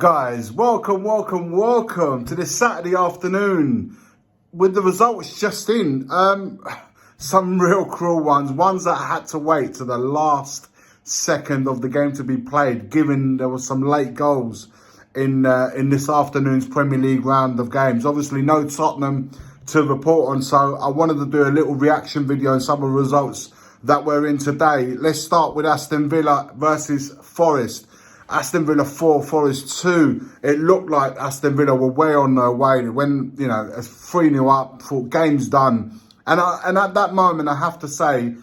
Guys, welcome to this Saturday afternoon with the results just in. Some real cruel ones that had to wait to the last second of the game to be played, given there was some late goals in this afternoon's Premier League round of games. Obviously, no Tottenham to report on, so I wanted to do a little reaction video on some of the results that we're in today. Let's start with Aston Villa versus Forest. Aston Villa 4, Forest 2. It looked like Aston Villa were way on their way when, 3-0 up, thought game's done. And at that moment, I have to say,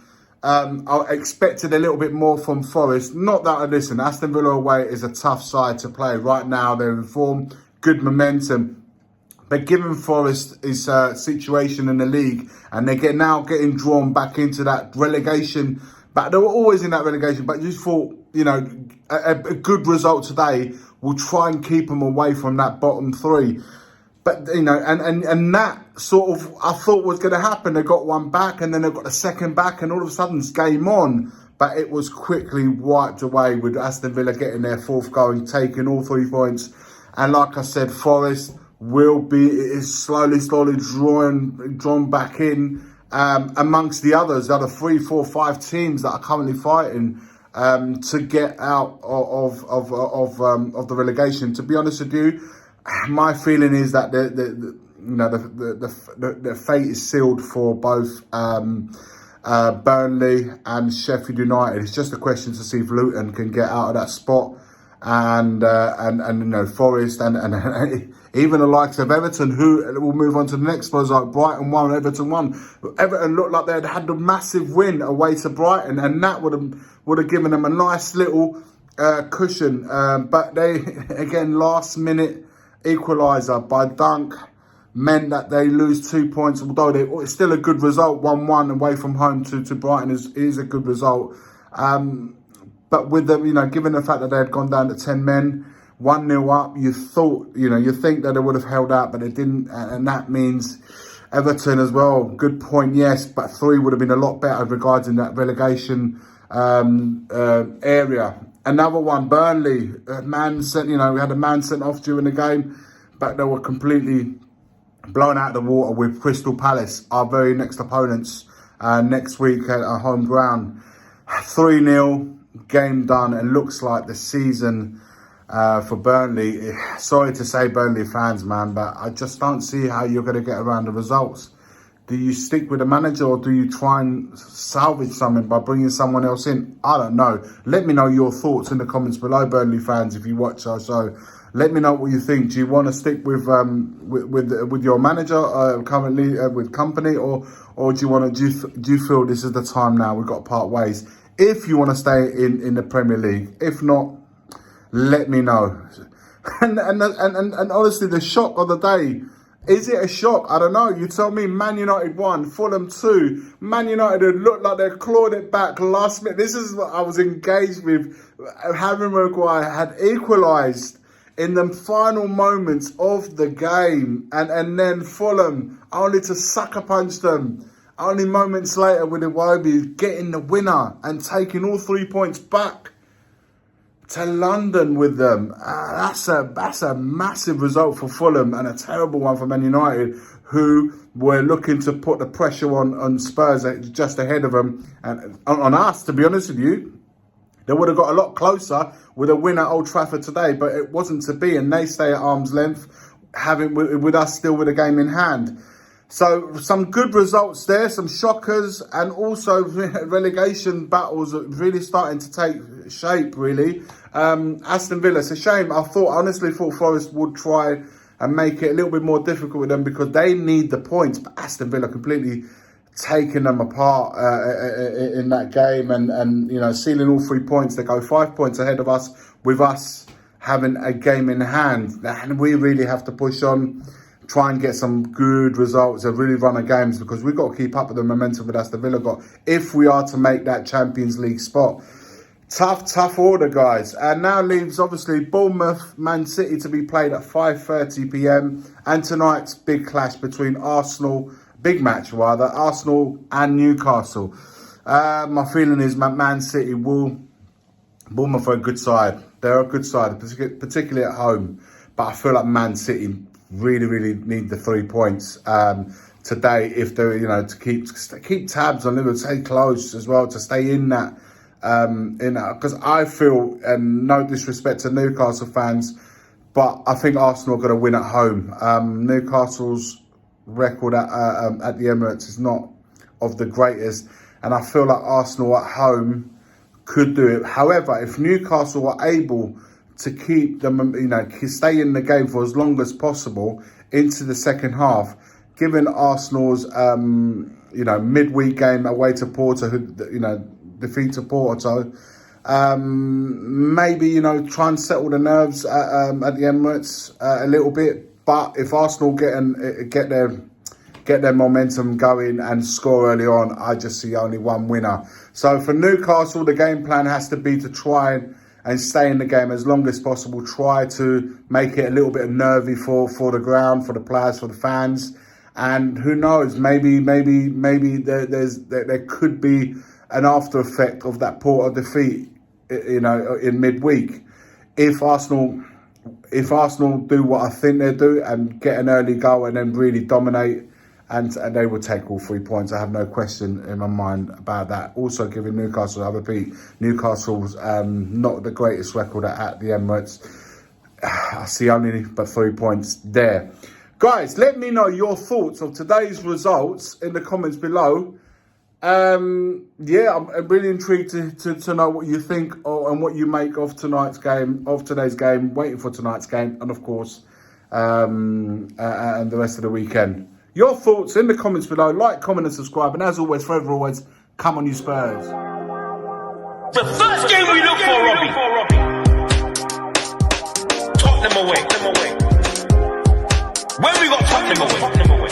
I expected a little bit more from Forest. Not that, listen, Aston Villa away is a tough side to play. Right now, they're in form, good momentum. But given Forest's situation in the league, and they're now getting drawn back into that relegation, but they were always in that relegation, but you thought, a good result today will try and keep them away from that bottom three. But, and that sort of, I thought was going to happen. They got one back and then they got the second back and all of a sudden it's game on. But it was quickly wiped away with Aston Villa getting their fourth goal and taking all 3 points. And like I said, Forest is slowly drawn back in amongst the others, the other 3, 4, 5 teams that are currently fighting to get out of the relegation. To be honest with you, my feeling is that the fate is sealed for both Burnley and Sheffield United. It's just a question to see if Luton can get out of that spot, and Forest and even the likes of Everton, who will move on to the next ones, like Brighton 1, Everton 1. Everton looked like they had a massive win away to Brighton, and that would have given them a nice little cushion. But they, again, last minute equaliser by Dunk meant that they lose 2 points, although it's still a good result. 1-1 away from home to Brighton is a good result. But with the, given the fact that they had gone down to 10 men, 1-0 up, you think that they would have held out, but they didn't. And that means Everton as well, good point, yes, but 3 would have been a lot better regarding that relegation area. Another one, Burnley, we had a man sent off during the game, but they were completely blown out of the water with Crystal Palace, our very next opponents, next week at our home ground. 3-0, game done, and looks like the season for Burnley. Sorry to say, Burnley fans, man, but I just don't see how you're going to get around the results. Do you stick with the manager, or do you try and salvage something by bringing someone else in? I don't know. Let me know your thoughts in the comments below, Burnley fans, if you watch our show. Let me know what you think. Do you want to stick with your manager currently with company, or do you want to? Do you feel this is the time now? We've got to part ways. If you want to stay in the Premier League, if not, let me know. And honestly, the shock of the day. Is it a shock? I don't know. You tell me. Man United 1, Fulham 2. Man United looked like they clawed it back last minute. This is what I was engaged with. Harry Maguire had equalised in the final moments of the game. And then Fulham, only to sucker punch them. Only moments later with Iwobi getting the winner and taking all 3 points back to London with them. That's a massive result for Fulham and a terrible one for Man United, who were looking to put the pressure on Spurs just ahead of them. And on us, to be honest with you, they would have got a lot closer with a win at Old Trafford today, but it wasn't to be, and they stay at arm's length, with us still with a game in hand. So some good results there, some shockers, and also relegation battles are really starting to take shape, really. Aston Villa, it's a shame. I honestly thought Forest would try and make it a little bit more difficult with them because they need the points, but Aston Villa completely taking them apart in that game and sealing all 3 points. They go 5 points ahead of us, with us having a game in hand. And we really have to push on, try and get some good results, a really run of games, because we've got to keep up with the momentum that Aston Villa got if we are to make that Champions League spot. Tough order, guys. And now leaves, obviously, Bournemouth, Man City to be played at 5:30 p.m. And tonight's big clash between Arsenal and Newcastle. My feeling is Man City Bournemouth are a good side. They're a good side, particularly at home. But I feel like Man City really need the 3 points today if they're, to keep tabs on Liverpool, stay close as well, to stay in that. Because I feel, and no disrespect to Newcastle fans, but I think Arsenal are going to win at home. Newcastle's record at the Emirates is not of the greatest, and I feel like Arsenal at home could do it. However, if Newcastle are able to keep them, stay in the game for as long as possible into the second half, given Arsenal's, midweek game away to Porto, who, defeat to Porto, maybe, try and settle the nerves at the Emirates a little bit. But if Arsenal get their momentum going and score early on, I just see only one winner. So for Newcastle, the game plan has to be to try and stay in the game as long as possible. Try to make it a little bit nervy for the ground, for the players, for the fans. And who knows, maybe there could be an after effect of that Porto defeat, in midweek. If Arsenal do what I think they do and get an early goal and then really dominate, and they will take all 3 points. I have no question in my mind about that. Also giving Newcastle, I repeat, Newcastle's not the greatest record at the Emirates. I see only but 3 points there. Guys, let me know your thoughts of today's results in the comments below. I'm really intrigued to know what you think and what you make of today's game, waiting for tonight's game, and of course, and the rest of the weekend. Your thoughts in the comments below. Like, comment and subscribe. And as always, forever always, come on you Spurs. The first game we look for, Robbie. Tottenham away. When we got Tottenham away.